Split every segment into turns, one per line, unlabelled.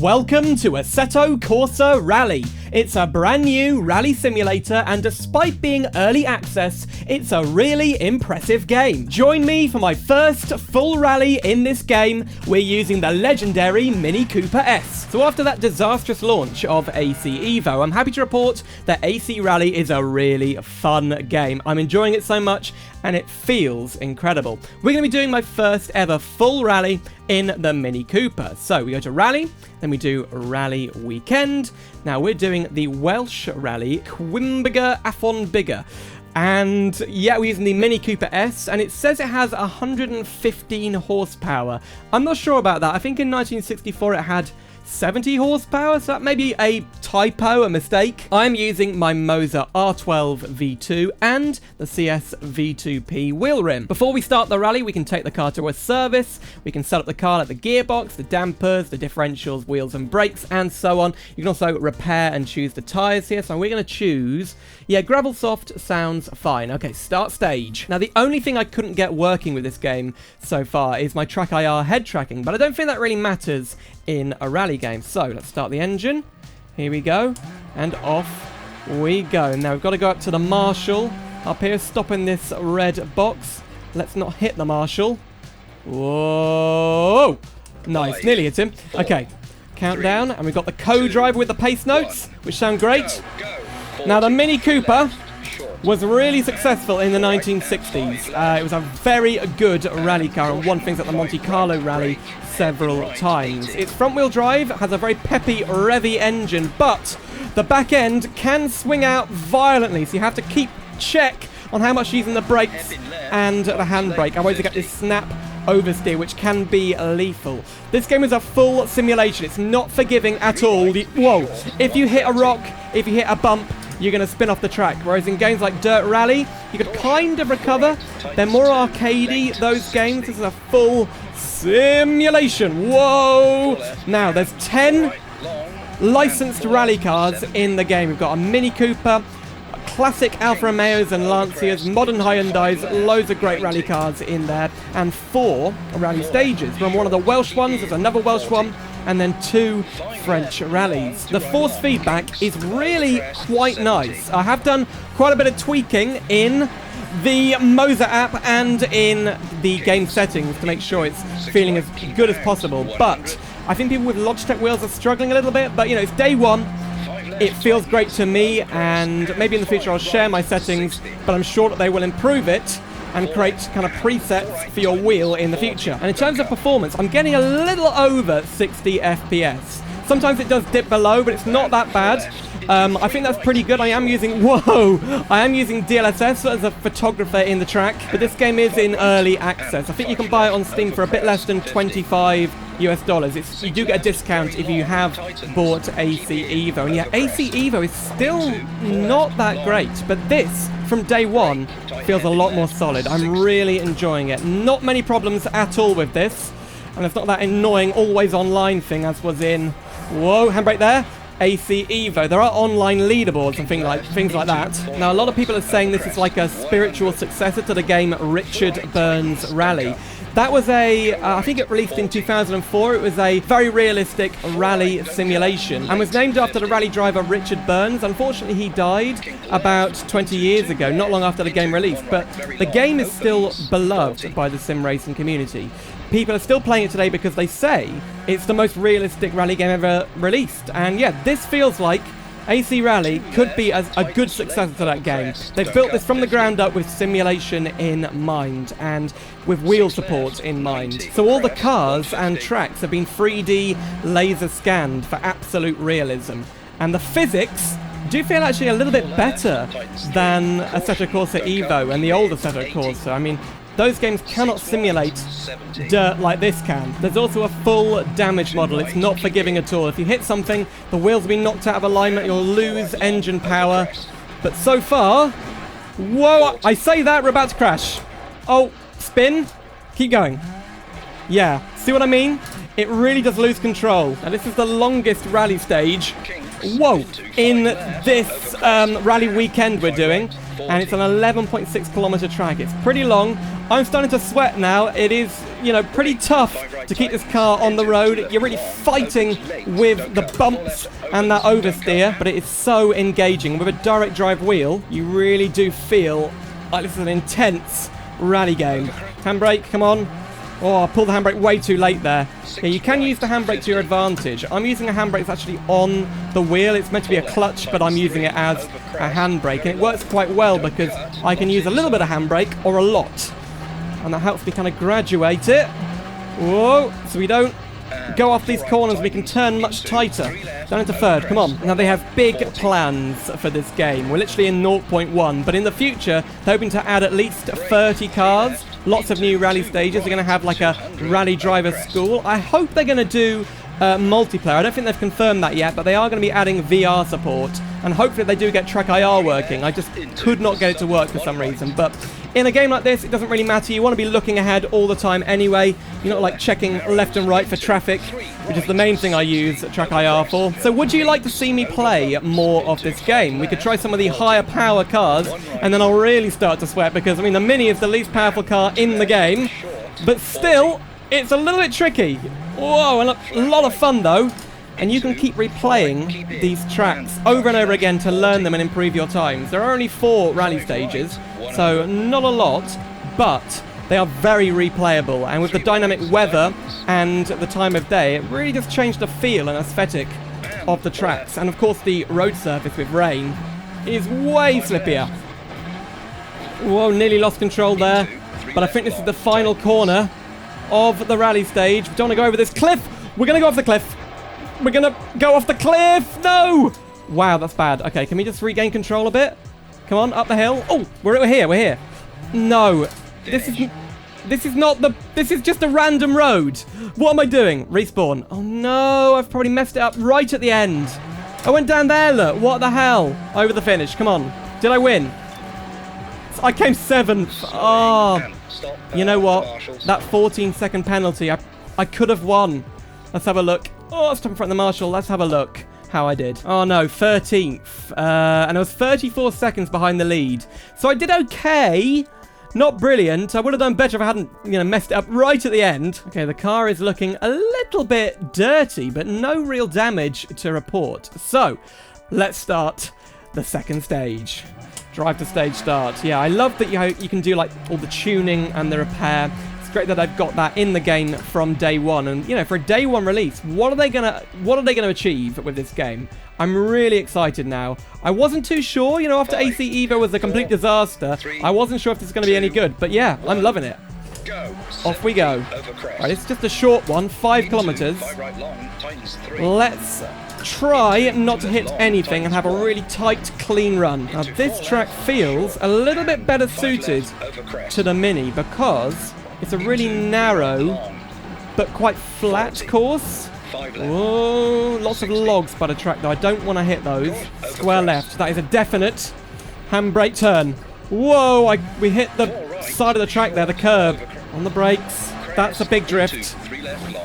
Welcome to Assetto Corsa Rally. It's a brand new rally simulator, and despite being early access, it's a really impressive game. Join me for my first full rally in this game. We're using the legendary Mini Cooper S. So after that disastrous launch of AC Evo, I'm happy to report that AC Rally is a really fun game. I'm enjoying it so much, and it feels incredible. We're going to be doing my first ever full rally in the Mini Cooper. So we go to Rally, then we do Rally Weekend. Now we're doing the Welsh Rally, Quimbiger Afon Bigger. And yeah, we're using the Mini Cooper S, and it says it has 115 horsepower. I'm not sure about that. I think in 1964 it had 70 horsepower, so that may be a typo, a mistake. I'm using my Moser R12 V2 and the CS V2P wheel rim. Before we start the rally, we can take the car to a service. We can set up the car like the gearbox, the dampers, the differentials, wheels and brakes, and so on. You can also repair and choose the tires here, so we're going to choose, yeah, Gravel Soft sounds fine. Okay, start stage. Now, the only thing I couldn't get working with this game so far is my Track IR head tracking, but I don't think that really matters in a rally game. So let's start the engine. Here we go, and off we go. Now we've got to go up to the marshal up here, stopping this red box. Let's not hit the marshal. Whoa, nice, nearly hit him. Okay, countdown, and we've got the co-driver with the pace notes, which sound great. Now the Mini Cooper was really successful in the 1960s. It was a very good rally car and won things at the Monte Carlo Rally several times. Its front-wheel drive has a very peppy, revvy engine, but the back end can swing out violently, so you have to keep check on how much you're using the brakes and the handbrake. Otherwise you get this snap oversteer, which can be lethal. This game is a full simulation. It's not forgiving at all. Whoa, if you hit a rock, if you hit a bump, you're going to spin off the track. Whereas in games like Dirt Rally, you could kind of recover. They're more arcadey, those games. This is a full simulation. Whoa! Now, there's 10 licensed rally cars in the game. We've got a Mini Cooper, classic Alfa Romeos and Lancias, modern Hyundais, loads of great rally cars in there, and 4 rally stages. From one of the Welsh ones, there's another Welsh one, and then 2 French rallies. The force feedback is really quite nice. I have done quite a bit of tweaking in the Moser app and in the game settings to make sure it's feeling as good as possible, but I think people with Logitech wheels are struggling a little bit, but you know, it's day one. It feels great to me, and maybe in the future I'll share my settings, but I'm sure that they will improve it and create kind of presets for your wheel in the future. And in terms of performance, I'm getting a little over 60 FPS. Sometimes it does dip below, but it's not that bad. I think that's pretty good. I am using DLSS as a photographer in the track, but this game is in early access. I think you can buy it on Steam for a bit less than $25 US. You do get a discount if you have bought AC Evo. And yeah, AC Evo is still not that great, but this, from day one, feels a lot more solid. I'm really enjoying it. Not many problems at all with this, and it's not that annoying always online thing as was in, whoa, handbrake there, AC Evo. There are online leaderboards and things like that. Now, a lot of people are saying this is like a spiritual successor to the game Richard Burns Rally. That was I think it released in 2004. It was a very realistic rally simulation and was named after the rally driver Richard Burns. Unfortunately, he died about 20 years ago, not long after the game released. But the game is still beloved by the sim racing community. People are still playing it today because they say it's the most realistic rally game ever released. And yeah, this feels like AC Rally could be a good successor to that game. They've built this from the ground up with simulation in mind and with wheel support in mind. So all the cars and tracks have been 3D laser scanned for absolute realism. And the physics do feel actually a little bit better than Assetto Corsa Evo and the old Assetto Corsa. I mean, those games cannot simulate dirt like this can. There's also a full damage model. It's not forgiving at all. If you hit something, the wheels will be knocked out of alignment, you'll lose engine power. But so far, whoa, I say that, we're about to crash. Oh, spin, keep going. Yeah, see what I mean? It really does lose control. Now this is the longest rally stage Whoa, in this rally weekend we're doing, and it's an 11.6 kilometer track. It's pretty long. I'm starting to sweat now. It is, you know, pretty tough to keep this car on the road. You're really fighting with the bumps and that oversteer, but it is so engaging. With a direct drive wheel, you really do feel like this is an intense rally game. Handbrake, come on. Oh, I pulled the handbrake way too late there. Yeah, you can use the handbrake to your advantage. I'm using a handbrake that's actually on the wheel. It's meant to be a clutch, but I'm using it as a handbrake. And it works quite well because I can use a little bit of handbrake or a lot. And that helps me kind of graduate it. Whoa, so we don't go off these corners. We can turn much tighter. Down into third, come on. Now they have big plans for this game. We're literally in 0.1, but in the future, they're hoping to add at least 30 cars. Lots of new rally stages. They're going to have like a rally driver school. I hope they're going to do multiplayer. I don't think they've confirmed that yet, but they are going to be adding VR support. And hopefully they do get Track IR working. I just could not get it to work for some reason. But in a game like this, it doesn't really matter. You want to be looking ahead all the time anyway. You're not like checking left and right for traffic, which is the main thing I use Track IR for. So would you like to see me play more of this game? We could try some of the higher power cars, and then I'll really start to sweat because, I mean, the Mini is the least powerful car in the game, but still, it's a little bit tricky. Whoa, and a lot of fun though. And you can keep replaying these tracks over and over again to learn them and improve your times. There are only 4 rally stages, so not a lot, but they are very replayable. And with the dynamic weather and the time of day, it really just changed the feel and aesthetic of the tracks. And of course the road surface with rain is way slippier. Whoa, nearly lost control there. But I think this is the final corner of the rally stage. We don't want to go over this cliff. We're going to go off the cliff. We're going to go off the cliff. No. Wow, that's bad. Okay, can we just regain control a bit? Come on, up the hill. Oh, we're here. We're here. No. This is just a random road. What am I doing? Respawn. Oh no, I've probably messed it up right at the end. I went down there, look. What the hell? Over the finish. Come on. Did I win? I came 7th. Oh. You know what? That 14-second penalty, I could have won. Let's have a look. Oh, stop in front of the marshal. Let's have a look how I did. Oh no, 13th. And I was 34 seconds behind the lead. So I did okay. Not brilliant. I would have done better if I hadn't, you know, messed it up right at the end. Okay, the car is looking a little bit dirty, but no real damage to report. So, let's start the second stage. Drive to stage start. Yeah, I love that you can do like all the tuning and the repair. It's great that I've got that in the game from day one. And you know, for a day one release, what are they gonna achieve with this game? I'm really excited now. I wasn't too sure, you know, after AC Evo was a complete disaster. I wasn't sure if this is going to be any good, but yeah, I'm loving it. Off we go. Right, it's just a short one, 5 kilometers. Let's try not to hit anything and have a really tight, clean run. Now, this track feels a little bit better suited to the Mini because it's a really narrow but quite flat course. Oh, lots of logs by the track though. I don't want to hit those. Square left. That is a definite handbrake turn. Whoa, we hit the side of the track there, the curb. On the brakes. That's a big drift.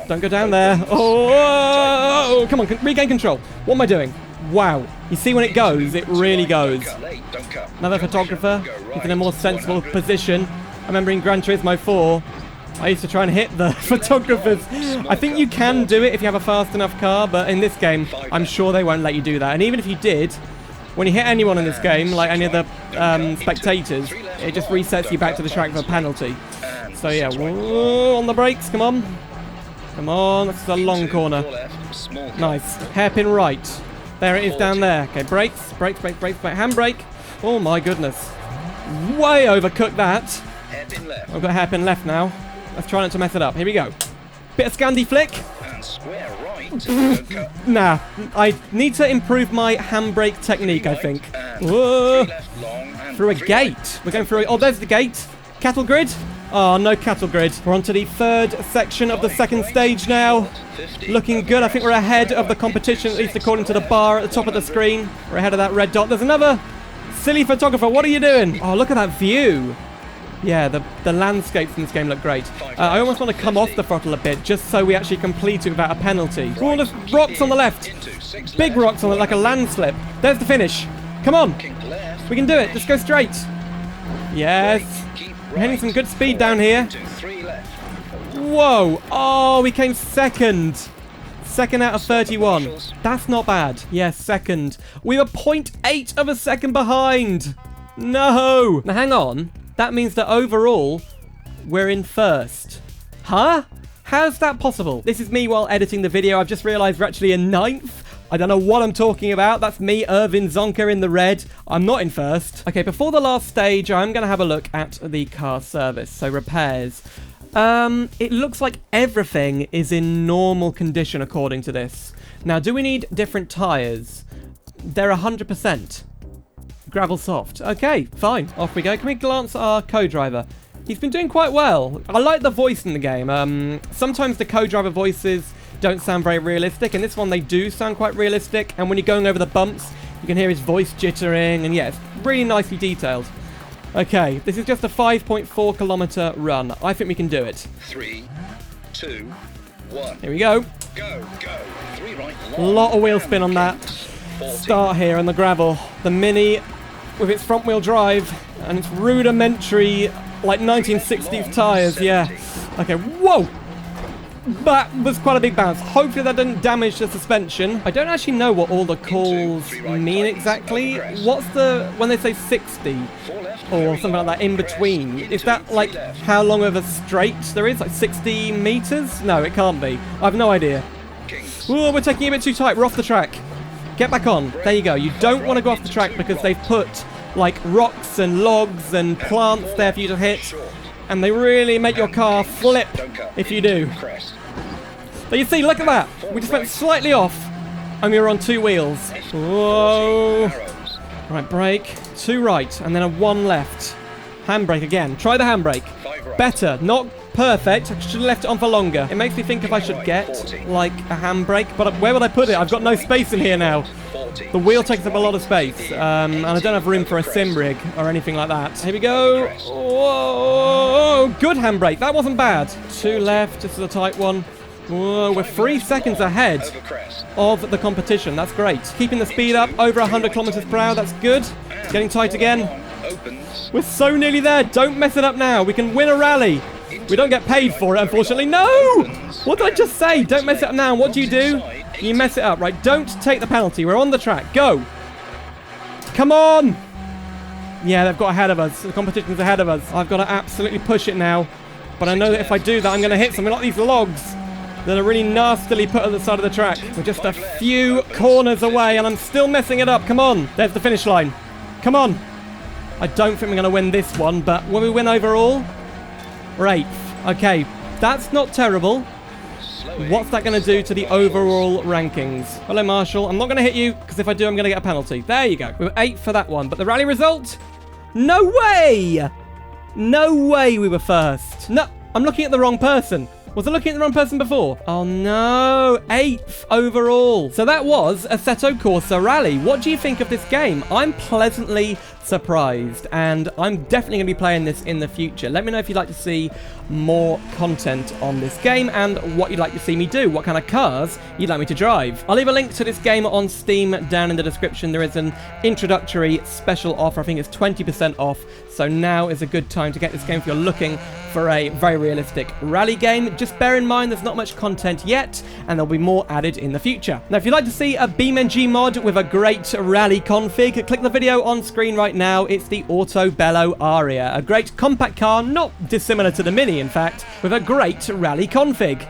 Don't go down there. Oh, come on, regain control. What am I doing? Wow. You see when it goes, it really goes. Another photographer. He's in a more sensible position. I remember in Gran Turismo 4, I used to try and hit the photographers. I think you can do it if you have a fast enough car, but in this game, I'm sure they won't let you do that. And even if you did, when you hit anyone in this game, like any of the spectators, it just resets you back to the track for a penalty. So yeah, whoa, on the brakes, come on. Come on, this is a long corner. Nice. Hairpin right. There it is down there. Okay, brakes, brakes, brakes, brakes, brakes. Handbrake. Oh my goodness. Way overcooked that. I've got hairpin left now. Let's try not to mess it up. Here we go. Bit of Scandi flick.
And square right.
Nah, I need to improve my handbrake technique, I think. Whoa. Through a gate. We're going through oh, there's the gate. Cattle grid. Oh, no cattle grid. We're on to the third section of the second stage now. Looking good. I think we're ahead of the competition, at least according to the bar at the top of the screen. We're ahead of that red dot. There's another silly photographer. What are you doing? Oh, look at that view. Yeah, the landscapes in this game look great. I almost want to come off the throttle a bit, just so we actually complete it without a penalty. Oh, there's rocks on the left. Big rocks on it like a landslip. There's the finish. Come on. We can do it. Just go straight. Yes. We're hitting some good speed down here. Whoa. Oh, we came second. Second out of 31. That's not bad. Yes, second. We were 0.8 of a second behind. No. Now, hang on. That means that overall, we're in first. Huh? How's that possible? This is me while editing the video. I've just realized we're actually in 9th. I don't know what I'm talking about. That's me, Irvin Zonka, in the red. I'm not in first. Okay, before the last stage, I'm going to have a look at the car service. So, repairs. It looks like everything is in normal condition according to this. Now, do we need different tyres? They're 100%. Gravel soft. Okay, fine. Off we go. Can we glance at our co-driver? He's been doing quite well. I like the voice in the game. Sometimes the co-driver voices don't sound very realistic. In this one, they do sound quite realistic. And when you're going over the bumps, you can hear his voice jittering. And yeah, it's really nicely detailed. Okay, this is just a 5.4 kilometer run. I think we can do it.
3, 2, 1.
Here we go.
Go, go. 3 right.
A lot of wheel spin on that
40.
start here on the gravel. The Mini with its front wheel drive and its rudimentary, like 1960s tyres. Yeah. Okay, whoa! That was quite a big bounce. Hopefully that didn't damage the suspension. I don't actually know what all the calls mean exactly. What's the, when they say 60 or something like that in between? Is that like how long of a straight there is? Like 60 meters? No, it can't be. I have no idea. Oh, we're taking it a bit too tight. We're off the track. Get back on. There you go. You don't want to go off the track because they've put like rocks and logs and plants there for you to hit. And they really make your car flip if you do. But you see, look at that. We just went slightly off and we were on 2 wheels. Whoa. Right, brake. 2 right and then a 1 left. Handbrake again. Try the handbrake. Better. Not perfect. I should have left it on for longer. It makes me think if I should get like a handbrake. But where would I put it? I've got no space in here now. The wheel takes up a lot of space. And I don't have room for a sim rig or anything like that. Here we go. Whoa. Good handbrake. That wasn't bad. 2 left. This is a tight one. Whoa, we're 3 seconds ahead of the competition. That's great. Keeping the speed up, over 100 kilometers per hour. That's good. It's getting tight again. We're so nearly there. Don't mess it up now. We can win a rally. We don't get paid for it, unfortunately. No! What did I just say? Don't mess it up now. What do? You mess it up, right? Don't take the penalty. We're on the track. Go. Come on. Yeah, they've got ahead of us. The competition's ahead of us. I've got to absolutely push it now. But I know that if I do that, I'm going to hit something like these logs that are really nastily put at the side of the track. We're just a few corners away and I'm still messing it up. Come on. There's the finish line. Come on. I don't think we're going to win this one, but will we win overall? We're 8th. Okay, that's not terrible. What's that going to do to the overall rankings? Hello, Marshall. I'm not going to hit you because if I do, I'm going to get a penalty. There you go. We were 8th for that one, but the rally result? No way! No way we were first. No, I'm looking at the wrong person. Was I looking at the wrong person before? Oh no, 8th overall. So that was Assetto Corsa Rally. What do you think of this game? I'm pleasantly surprised and I'm definitely going to be playing this in the future. Let me know if you'd like to see more content on this game and what you'd like to see me do, what kind of cars you'd like me to drive. I'll leave a link to this game on Steam down in the description. There is an introductory special offer. I think it's 20% off. So now is a good time to get this game if you're looking for a very realistic rally game. Just bear in mind there's not much content yet and there'll be more added in the future. Now if you'd like to see a BeamMP mod with a great rally config, click the video on screen right now. It's the Auto Bello Aria, a great compact car, not dissimilar to the Mini in fact, with a great rally config.